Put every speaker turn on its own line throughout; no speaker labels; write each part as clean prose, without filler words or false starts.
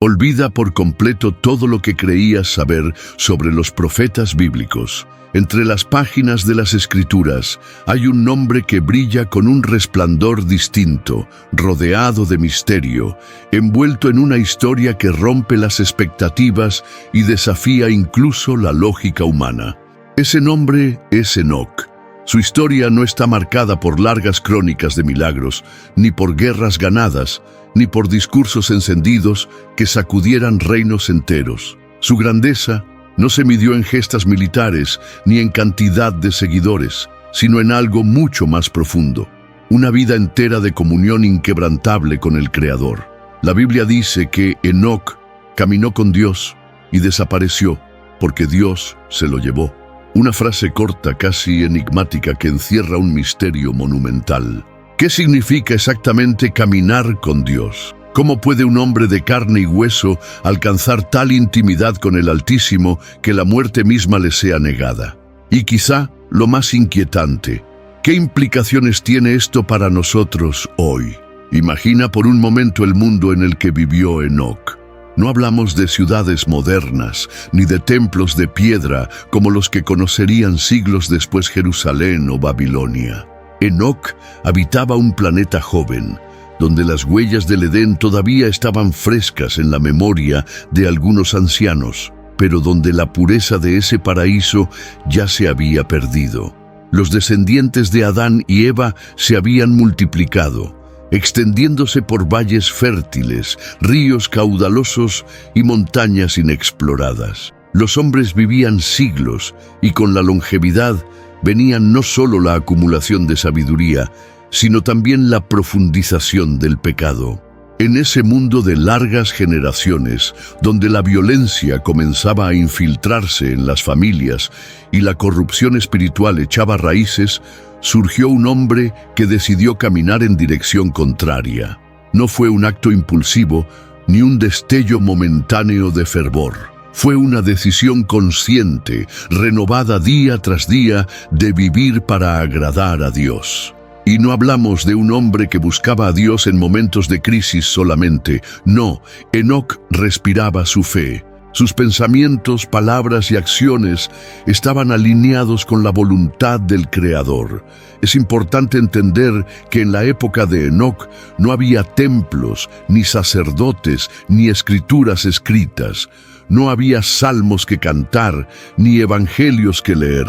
Olvida por completo todo lo que creías saber sobre los profetas bíblicos. Entre las páginas de las Escrituras hay un nombre que brilla con un resplandor distinto, rodeado de misterio, envuelto en una historia que rompe las expectativas y desafía incluso la lógica humana. Ese nombre es Enoc. Su historia no está marcada por largas crónicas de milagros, ni por guerras ganadas, ni por discursos encendidos que sacudieran reinos enteros. Su grandeza no se midió en gestas militares ni en cantidad de seguidores, sino en algo mucho más profundo, una vida entera de comunión inquebrantable con el Creador. La Biblia dice que Enoc caminó con Dios y desapareció porque Dios se lo llevó. Una frase corta, casi enigmática, que encierra un misterio monumental. ¿Qué significa exactamente caminar con Dios? ¿Cómo puede un hombre de carne y hueso alcanzar tal intimidad con el Altísimo que la muerte misma le sea negada? Y quizá lo más inquietante, ¿qué implicaciones tiene esto para nosotros hoy? Imagina por un momento el mundo en el que vivió Enoc. No hablamos de ciudades modernas, ni de templos de piedra como los que conocerían siglos después Jerusalén o Babilonia. Enoc habitaba un planeta joven, donde las huellas del Edén todavía estaban frescas en la memoria de algunos ancianos, pero donde la pureza de ese paraíso ya se había perdido. Los descendientes de Adán y Eva se habían multiplicado, extendiéndose por valles fértiles, ríos caudalosos y montañas inexploradas. Los hombres vivían siglos y con la longevidad venían no solo la acumulación de sabiduría, sino también la profundización del pecado. En ese mundo de largas generaciones, donde la violencia comenzaba a infiltrarse en las familias y la corrupción espiritual echaba raíces, surgió un hombre que decidió caminar en dirección contraria. No fue un acto impulsivo ni un destello momentáneo de fervor. Fue una decisión consciente, renovada día tras día, de vivir para agradar a Dios. Y no hablamos de un hombre que buscaba a Dios en momentos de crisis solamente. No, Enoc respiraba su fe. Sus pensamientos, palabras y acciones estaban alineados con la voluntad del Creador. Es importante entender que en la época de Enoc no había templos, ni sacerdotes, ni escrituras escritas. No había salmos que cantar, ni evangelios que leer.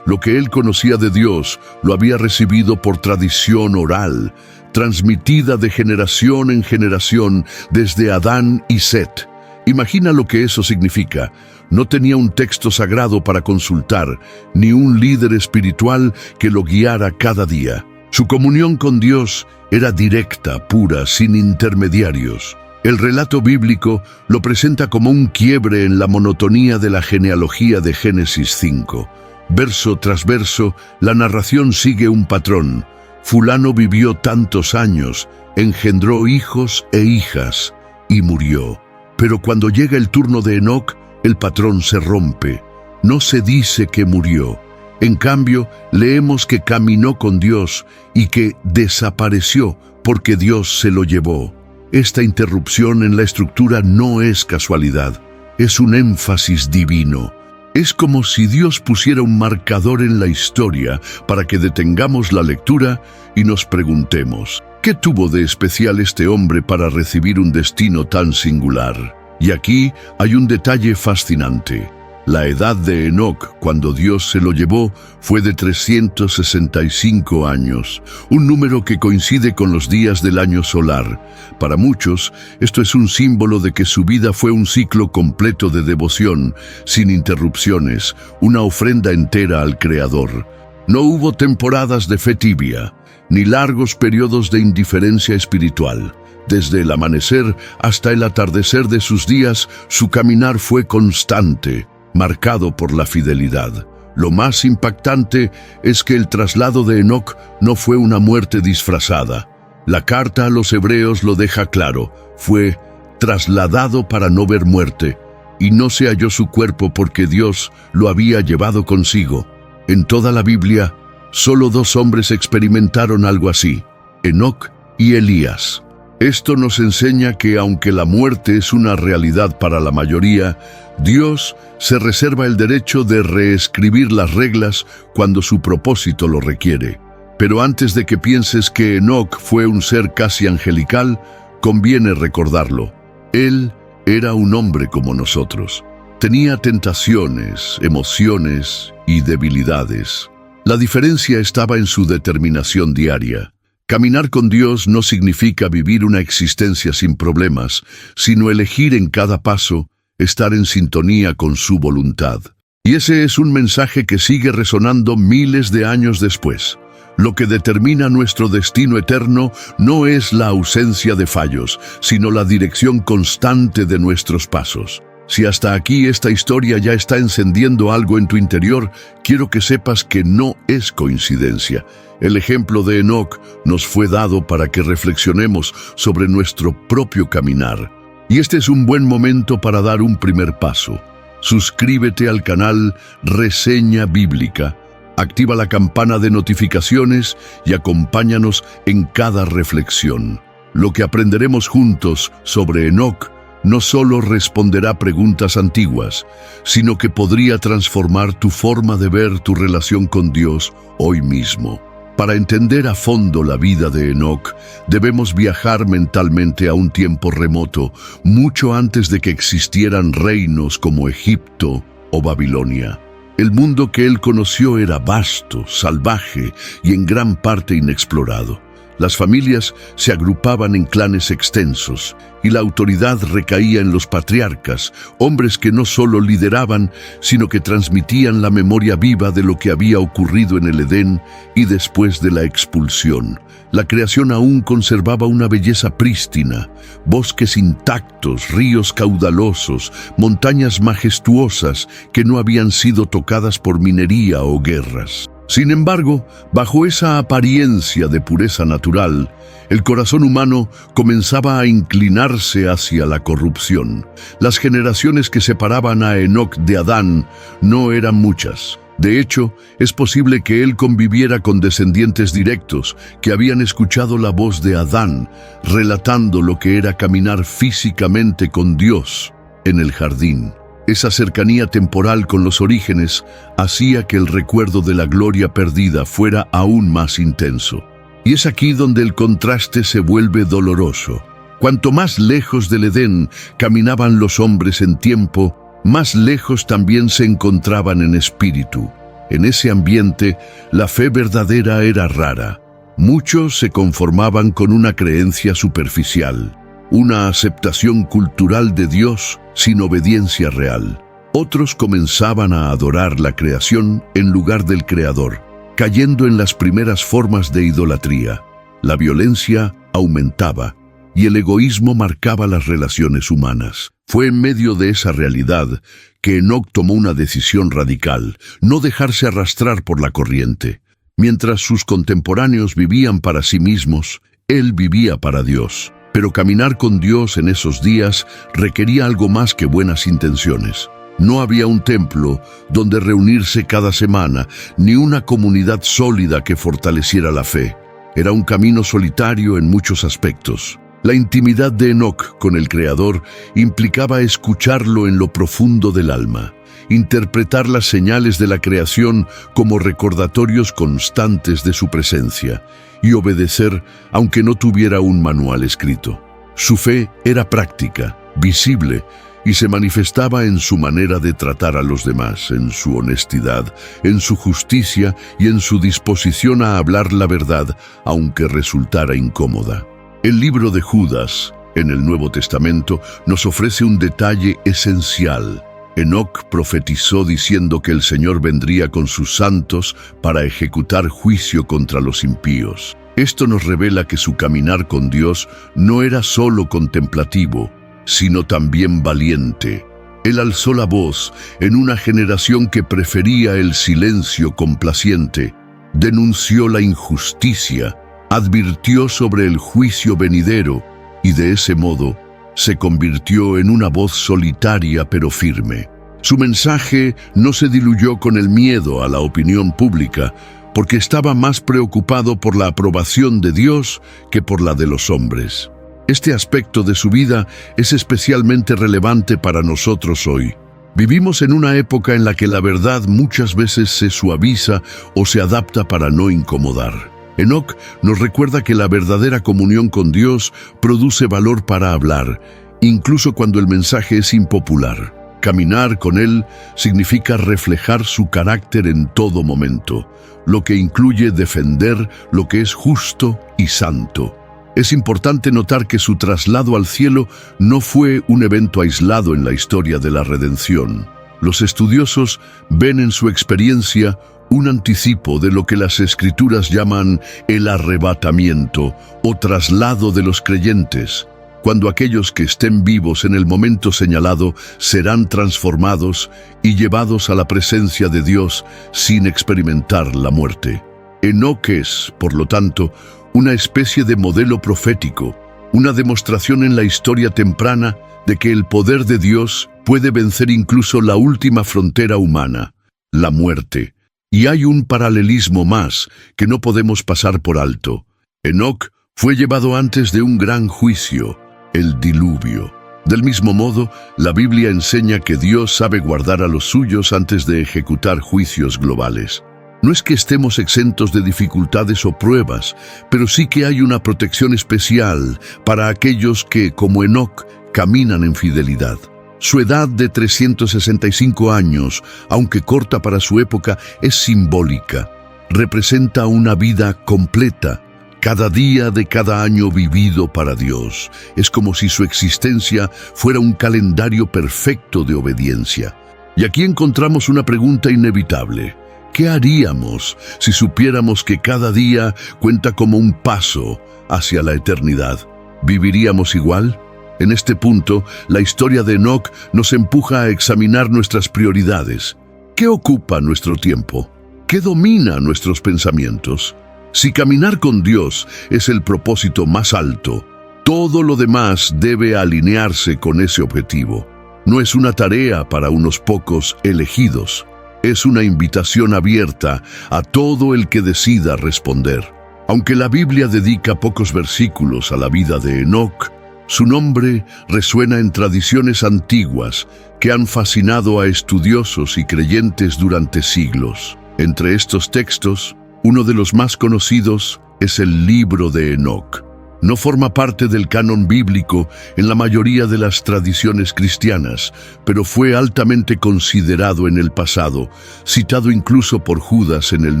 Lo que él conocía de Dios lo había recibido por tradición oral, transmitida de generación en generación desde Adán y Set. Imagina lo que eso significa. No tenía un texto sagrado para consultar, ni un líder espiritual que lo guiara cada día. Su comunión con Dios era directa, pura, sin intermediarios. El relato bíblico lo presenta como un quiebre en la monotonía de la genealogía de Génesis 5. Verso tras verso, la narración sigue un patrón. Fulano vivió tantos años, engendró hijos e hijas, y murió. Pero cuando llega el turno de Enoc, el patrón se rompe. No se dice que murió. En cambio, leemos que caminó con Dios y que desapareció porque Dios se lo llevó. Esta interrupción en la estructura no es casualidad, es un énfasis divino. Es como si Dios pusiera un marcador en la historia para que detengamos la lectura y nos preguntemos, ¿qué tuvo de especial este hombre para recibir un destino tan singular? Y aquí hay un detalle fascinante. La edad de Enoc, cuando Dios se lo llevó, fue de 365 años, un número que coincide con los días del año solar. Para muchos, esto es un símbolo de que su vida fue un ciclo completo de devoción, sin interrupciones, una ofrenda entera al Creador. No hubo temporadas de fe tibia, ni largos periodos de indiferencia espiritual. Desde el amanecer hasta el atardecer de sus días, su caminar fue constante, marcado por la fidelidad. Lo más impactante es que el traslado de Enoc no fue una muerte disfrazada. La carta a los hebreos lo deja claro, fue trasladado para no ver muerte, y no se halló su cuerpo porque Dios lo había llevado consigo. En toda la Biblia, solo 2 hombres experimentaron algo así, Enoc y Elías. Esto nos enseña que aunque la muerte es una realidad para la mayoría, Dios se reserva el derecho de reescribir las reglas cuando su propósito lo requiere. Pero antes de que pienses que Enoc fue un ser casi angelical, conviene recordarlo. Él era un hombre como nosotros. Tenía tentaciones, emociones y debilidades. La diferencia estaba en su determinación diaria. Caminar con Dios no significa vivir una existencia sin problemas, sino elegir en cada paso estar en sintonía con su voluntad. Y ese es un mensaje que sigue resonando miles de años después. Lo que determina nuestro destino eterno no es la ausencia de fallos, sino la dirección constante de nuestros pasos. Si hasta aquí esta historia ya está encendiendo algo en tu interior, quiero que sepas que no es coincidencia. El ejemplo de Enoc nos fue dado para que reflexionemos sobre nuestro propio caminar. Y este es un buen momento para dar un primer paso. Suscríbete al canal Reseña Bíblica, activa la campana de notificaciones y acompáñanos en cada reflexión. Lo que aprenderemos juntos sobre Enoc no solo responderá preguntas antiguas, sino que podría transformar tu forma de ver tu relación con Dios hoy mismo. Para entender a fondo la vida de Enoc, debemos viajar mentalmente a un tiempo remoto, mucho antes de que existieran reinos como Egipto o Babilonia. El mundo que él conoció era vasto, salvaje y en gran parte inexplorado. Las familias se agrupaban en clanes extensos y la autoridad recaía en los patriarcas, hombres que no solo lideraban, sino que transmitían la memoria viva de lo que había ocurrido en el Edén y después de la expulsión. La creación aún conservaba una belleza prístina, bosques intactos, ríos caudalosos, montañas majestuosas que no habían sido tocadas por minería o guerras. Sin embargo, bajo esa apariencia de pureza natural, el corazón humano comenzaba a inclinarse hacia la corrupción. Las generaciones que separaban a Enoc de Adán no eran muchas. De hecho, es posible que él conviviera con descendientes directos que habían escuchado la voz de Adán, relatando lo que era caminar físicamente con Dios en el jardín. Esa cercanía temporal con los orígenes hacía que el recuerdo de la gloria perdida fuera aún más intenso. Y es aquí donde el contraste se vuelve doloroso. Cuanto más lejos del Edén caminaban los hombres en tiempo, más lejos también se encontraban en espíritu. En ese ambiente, la fe verdadera era rara. Muchos se conformaban con una creencia superficial, una aceptación cultural de Dios sin obediencia real. Otros comenzaban a adorar la creación en lugar del Creador, cayendo en las primeras formas de idolatría. La violencia aumentaba y el egoísmo marcaba las relaciones humanas. Fue en medio de esa realidad que Enoc tomó una decisión radical: no dejarse arrastrar por la corriente. Mientras sus contemporáneos vivían para sí mismos, él vivía para Dios. Pero caminar con Dios en esos días requería algo más que buenas intenciones. No había un templo donde reunirse cada semana, ni una comunidad sólida que fortaleciera la fe. Era un camino solitario en muchos aspectos. La intimidad de Enoc con el Creador implicaba escucharlo en lo profundo del alma, interpretar las señales de la creación como recordatorios constantes de su presencia y obedecer aunque no tuviera un manual escrito. Su fe era práctica, visible, y se manifestaba en su manera de tratar a los demás, en su honestidad, en su justicia y en su disposición a hablar la verdad, aunque resultara incómoda. El libro de Judas, en el Nuevo Testamento, nos ofrece un detalle esencial. Enoc profetizó diciendo que el Señor vendría con sus santos para ejecutar juicio contra los impíos. Esto nos revela que su caminar con Dios no era solo contemplativo, sino también valiente. Él alzó la voz en una generación que prefería el silencio complaciente, denunció la injusticia, advirtió sobre el juicio venidero y de ese modo se convirtió en una voz solitaria pero firme. Su mensaje no se diluyó con el miedo a la opinión pública, porque estaba más preocupado por la aprobación de Dios que por la de los hombres. Este aspecto de su vida es especialmente relevante para nosotros hoy. Vivimos en una época en la que la verdad muchas veces se suaviza o se adapta para no incomodar. Enoc nos recuerda que la verdadera comunión con Dios produce valor para hablar, incluso cuando el mensaje es impopular. Caminar con Él significa reflejar su carácter en todo momento, lo que incluye defender lo que es justo y santo. Es importante notar que su traslado al cielo no fue un evento aislado en la historia de la redención. Los estudiosos ven en su experiencia un anticipo de lo que las Escrituras llaman el arrebatamiento o traslado de los creyentes, cuando aquellos que estén vivos en el momento señalado serán transformados y llevados a la presencia de Dios sin experimentar la muerte. Enoc es, por lo tanto, una especie de modelo profético, una demostración en la historia temprana de que el poder de Dios puede vencer incluso la última frontera humana, la muerte. Y hay un paralelismo más que no podemos pasar por alto. Enoc fue llevado antes de un gran juicio, el diluvio. Del mismo modo, la Biblia enseña que Dios sabe guardar a los suyos antes de ejecutar juicios globales. No es que estemos exentos de dificultades o pruebas, pero sí que hay una protección especial para aquellos que, como Enoc, caminan en fidelidad. Su edad de 365 años, aunque corta para su época, es simbólica. Representa una vida completa, cada día de cada año vivido para Dios. Es como si su existencia fuera un calendario perfecto de obediencia. Y aquí encontramos una pregunta inevitable. ¿Qué haríamos si supiéramos que cada día cuenta como un paso hacia la eternidad? ¿Viviríamos igual? En este punto, la historia de Enoc nos empuja a examinar nuestras prioridades. ¿Qué ocupa nuestro tiempo? ¿Qué domina nuestros pensamientos? Si caminar con Dios es el propósito más alto, todo lo demás debe alinearse con ese objetivo. No es una tarea para unos pocos elegidos. Es una invitación abierta a todo el que decida responder. Aunque la Biblia dedica pocos versículos a la vida de Enoc, su nombre resuena en tradiciones antiguas que han fascinado a estudiosos y creyentes durante siglos. Entre estos textos, uno de los más conocidos es el Libro de Enoc. No forma parte del canon bíblico en la mayoría de las tradiciones cristianas, pero fue altamente considerado en el pasado, citado incluso por Judas en el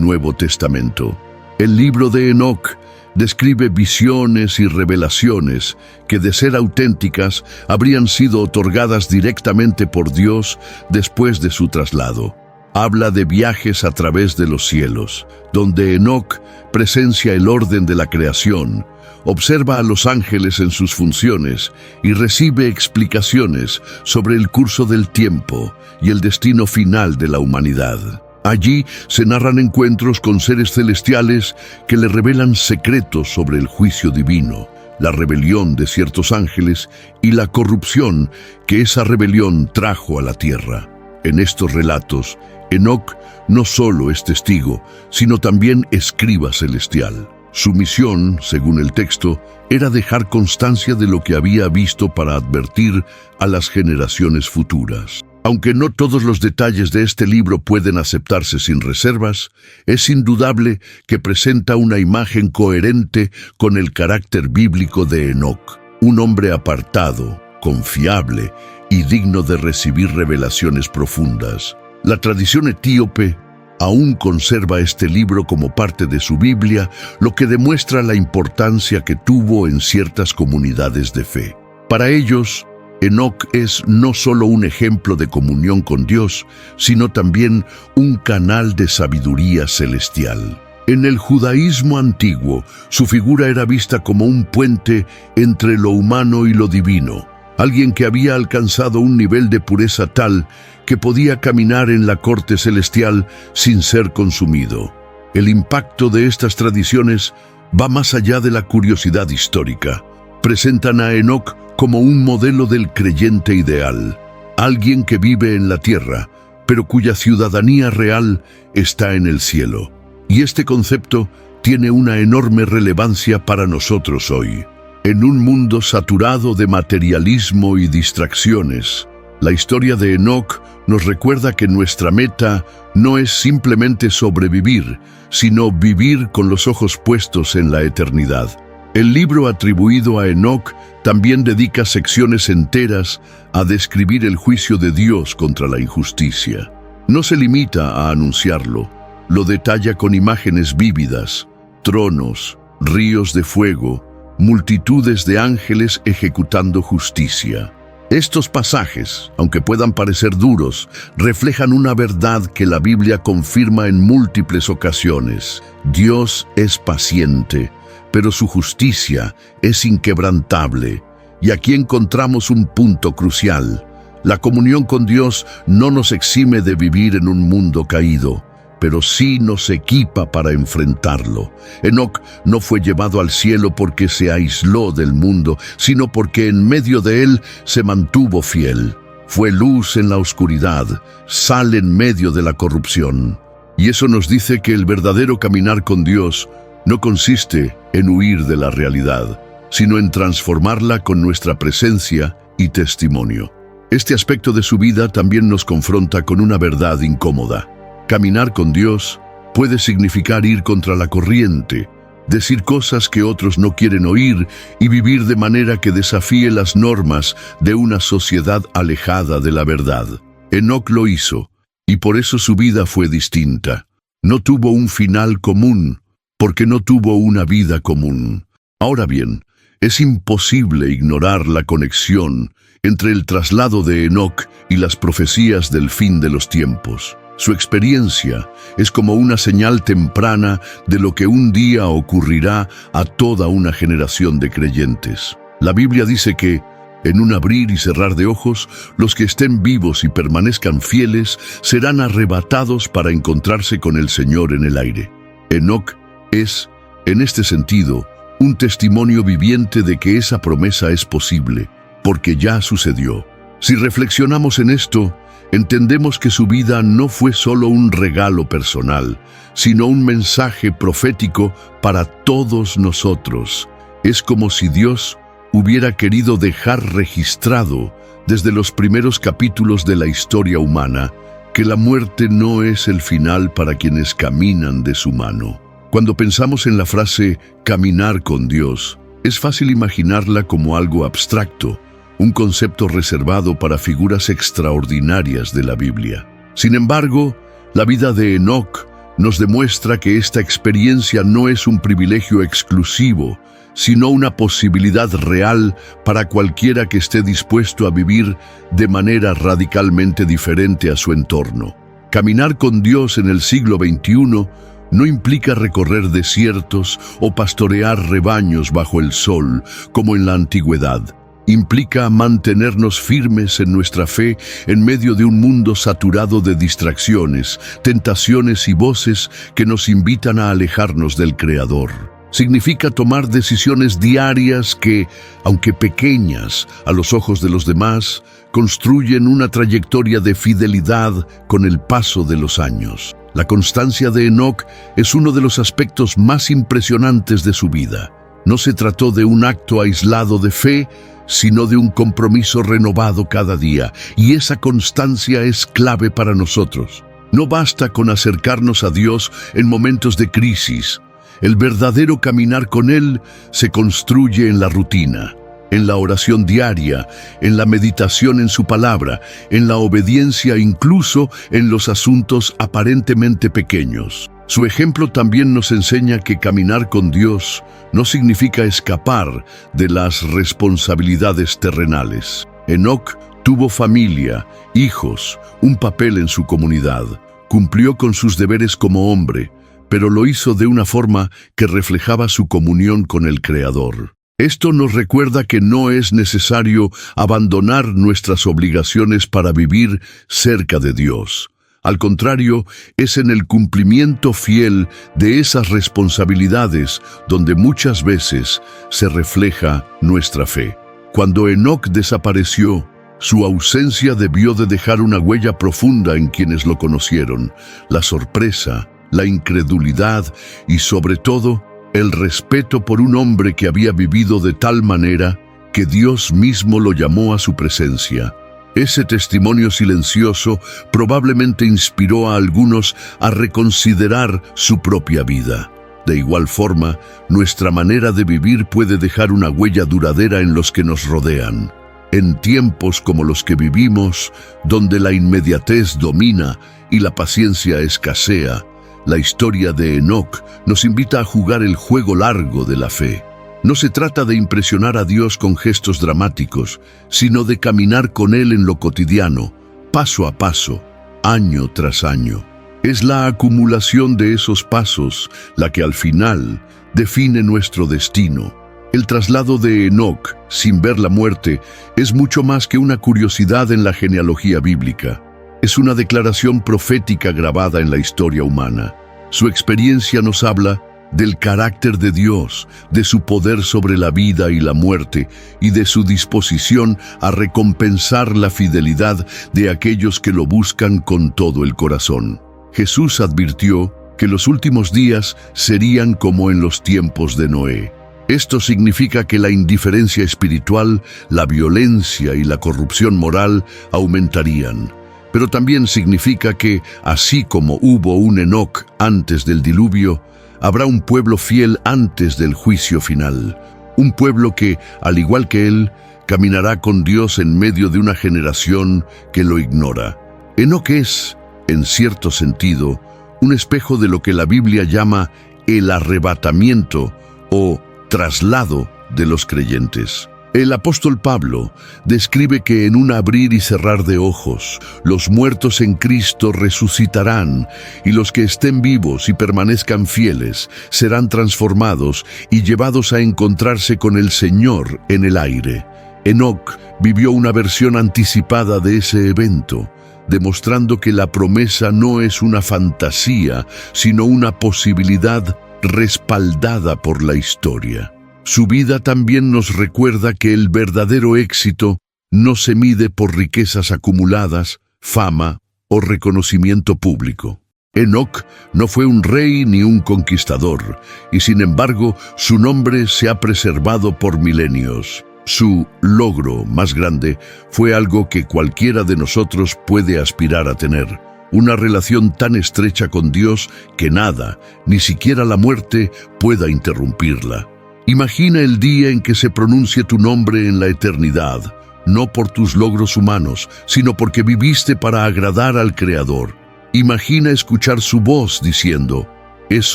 Nuevo Testamento. El Libro de Enoc describe visiones y revelaciones que, de ser auténticas, habrían sido otorgadas directamente por Dios después de su traslado. Habla de viajes a través de los cielos, donde Enoc presencia el orden de la creación, observa a los ángeles en sus funciones y recibe explicaciones sobre el curso del tiempo y el destino final de la humanidad. Allí se narran encuentros con seres celestiales que le revelan secretos sobre el juicio divino, la rebelión de ciertos ángeles y la corrupción que esa rebelión trajo a la tierra. En estos relatos, Enoc no solo es testigo, sino también escriba celestial. Su misión, según el texto, era dejar constancia de lo que había visto para advertir a las generaciones futuras. Aunque no todos los detalles de este libro pueden aceptarse sin reservas, es indudable que presenta una imagen coherente con el carácter bíblico de Enoc, un hombre apartado, confiable y digno de recibir revelaciones profundas. La tradición etíope aún conserva este libro como parte de su Biblia, lo que demuestra la importancia que tuvo en ciertas comunidades de fe. Para ellos, Enoc es no solo un ejemplo de comunión con Dios, sino también un canal de sabiduría celestial. En el judaísmo antiguo, su figura era vista como un puente entre lo humano y lo divino, alguien que había alcanzado un nivel de pureza tal que podía caminar en la corte celestial sin ser consumido. El impacto de estas tradiciones va más allá de la curiosidad histórica. Presentan a Enoc como un modelo del creyente ideal, alguien que vive en la tierra, pero cuya ciudadanía real está en el cielo. Y este concepto tiene una enorme relevancia para nosotros hoy. En un mundo saturado de materialismo y distracciones, la historia de Enoc nos recuerda que nuestra meta no es simplemente sobrevivir, sino vivir con los ojos puestos en la eternidad. El libro atribuido a Enoc también dedica secciones enteras a describir el juicio de Dios contra la injusticia. No se limita a anunciarlo, lo detalla con imágenes vívidas, tronos, ríos de fuego, multitudes de ángeles ejecutando justicia. Estos pasajes, aunque puedan parecer duros, reflejan una verdad que la Biblia confirma en múltiples ocasiones. Dios es paciente, pero su justicia es inquebrantable. Y aquí encontramos un punto crucial. La comunión con Dios no nos exime de vivir en un mundo caído, pero sí nos equipa para enfrentarlo. Enoc no fue llevado al cielo porque se aisló del mundo, sino porque en medio de él se mantuvo fiel. Fue luz en la oscuridad, sal en medio de la corrupción. Y eso nos dice que el verdadero caminar con Dios no consiste en huir de la realidad, sino en transformarla con nuestra presencia y testimonio. Este aspecto de su vida también nos confronta con una verdad incómoda. Caminar con Dios puede significar ir contra la corriente, decir cosas que otros no quieren oír y vivir de manera que desafíe las normas de una sociedad alejada de la verdad. Enoc lo hizo, y por eso su vida fue distinta. No tuvo un final común, porque no tuvo una vida común. Ahora bien, es imposible ignorar la conexión entre el traslado de Enoc y las profecías del fin de los tiempos. Su experiencia es como una señal temprana de lo que un día ocurrirá a toda una generación de creyentes. La Biblia dice que, en un abrir y cerrar de ojos, los que estén vivos y permanezcan fieles serán arrebatados para encontrarse con el Señor en el aire. Enoc es, en este sentido, un testimonio viviente de que esa promesa es posible, porque ya sucedió. Si reflexionamos en esto, entendemos que su vida no fue solo un regalo personal, sino un mensaje profético para todos nosotros. Es como si Dios hubiera querido dejar registrado desde los primeros capítulos de la historia humana que la muerte no es el final para quienes caminan de su mano. Cuando pensamos en la frase caminar con Dios, es fácil imaginarla como algo abstracto, un concepto reservado para figuras extraordinarias de la Biblia. Sin embargo, la vida de Enoc nos demuestra que esta experiencia no es un privilegio exclusivo, sino una posibilidad real para cualquiera que esté dispuesto a vivir de manera radicalmente diferente a su entorno. Caminar con Dios en el siglo XXI no implica recorrer desiertos o pastorear rebaños bajo el sol, como en la antigüedad. Implica mantenernos firmes en nuestra fe en medio de un mundo saturado de distracciones, tentaciones y voces que nos invitan a alejarnos del Creador. Significa tomar decisiones diarias que, aunque pequeñas a los ojos de los demás, construyen una trayectoria de fidelidad con el paso de los años. La constancia de Enoc es uno de los aspectos más impresionantes de su vida. No se trató de un acto aislado de fe, sino de un compromiso renovado cada día, y esa constancia es clave para nosotros. No basta con acercarnos a Dios en momentos de crisis. El verdadero caminar con Él se construye en la rutina, en la oración diaria, en la meditación en su palabra, en la obediencia, incluso en los asuntos aparentemente pequeños. Su ejemplo también nos enseña que caminar con Dios no significa escapar de las responsabilidades terrenales. Enoc tuvo familia, hijos, un papel en su comunidad. Cumplió con sus deberes como hombre, pero lo hizo de una forma que reflejaba su comunión con el Creador. Esto nos recuerda que no es necesario abandonar nuestras obligaciones para vivir cerca de Dios. Al contrario, es en el cumplimiento fiel de esas responsabilidades donde muchas veces se refleja nuestra fe. Cuando Enoc desapareció, su ausencia debió de dejar una huella profunda en quienes lo conocieron. La sorpresa, la incredulidad y, sobre todo, el respeto por un hombre que había vivido de tal manera que Dios mismo lo llamó a su presencia. Ese testimonio silencioso probablemente inspiró a algunos a reconsiderar su propia vida. De igual forma, nuestra manera de vivir puede dejar una huella duradera en los que nos rodean. En tiempos como los que vivimos, donde la inmediatez domina y la paciencia escasea, la historia de Enoc nos invita a jugar el juego largo de la fe. No se trata de impresionar a Dios con gestos dramáticos, sino de caminar con Él en lo cotidiano, paso a paso, año tras año. Es la acumulación de esos pasos la que al final define nuestro destino. El traslado de Enoc, sin ver la muerte, es mucho más que una curiosidad en la genealogía bíblica. Es una declaración profética grabada en la historia humana. Su experiencia nos habla del carácter de Dios, de su poder sobre la vida y la muerte, y de su disposición a recompensar la fidelidad de aquellos que lo buscan con todo el corazón. Jesús advirtió que los últimos días serían como en los tiempos de Noé. Esto significa que la indiferencia espiritual, la violencia y la corrupción moral aumentarían. Pero también significa que, así como hubo un Enoc antes del diluvio, habrá un pueblo fiel antes del juicio final. Un pueblo que, al igual que él, caminará con Dios en medio de una generación que lo ignora. Enoc es, en cierto sentido, un espejo de lo que la Biblia llama el arrebatamiento o traslado de los creyentes. El apóstol Pablo describe que en un abrir y cerrar de ojos, los muertos en Cristo resucitarán y los que estén vivos y permanezcan fieles serán transformados y llevados a encontrarse con el Señor en el aire. Enoc vivió una versión anticipada de ese evento, demostrando que la promesa no es una fantasía, sino una posibilidad respaldada por la historia. Su vida también nos recuerda que el verdadero éxito no se mide por riquezas acumuladas, fama o reconocimiento público. Enoc no fue un rey ni un conquistador, y sin embargo su nombre se ha preservado por milenios. Su logro más grande fue algo que cualquiera de nosotros puede aspirar a tener: una relación tan estrecha con Dios que nada, ni siquiera la muerte, pueda interrumpirla. Imagina el día en que se pronuncie tu nombre en la eternidad, no por tus logros humanos, sino porque viviste para agradar al Creador. Imagina escuchar su voz diciendo: «Es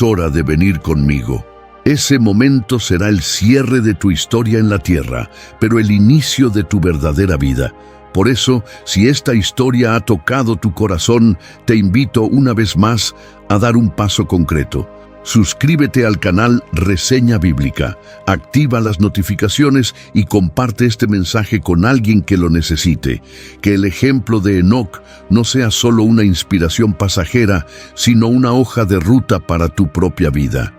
hora de venir conmigo». Ese momento será el cierre de tu historia en la tierra, pero el inicio de tu verdadera vida. Por eso, si esta historia ha tocado tu corazón, te invito una vez más a dar un paso concreto. Suscríbete al canal Reseña Bíblica, activa las notificaciones y comparte este mensaje con alguien que lo necesite. Que el ejemplo de Enoc no sea solo una inspiración pasajera, sino una hoja de ruta para tu propia vida.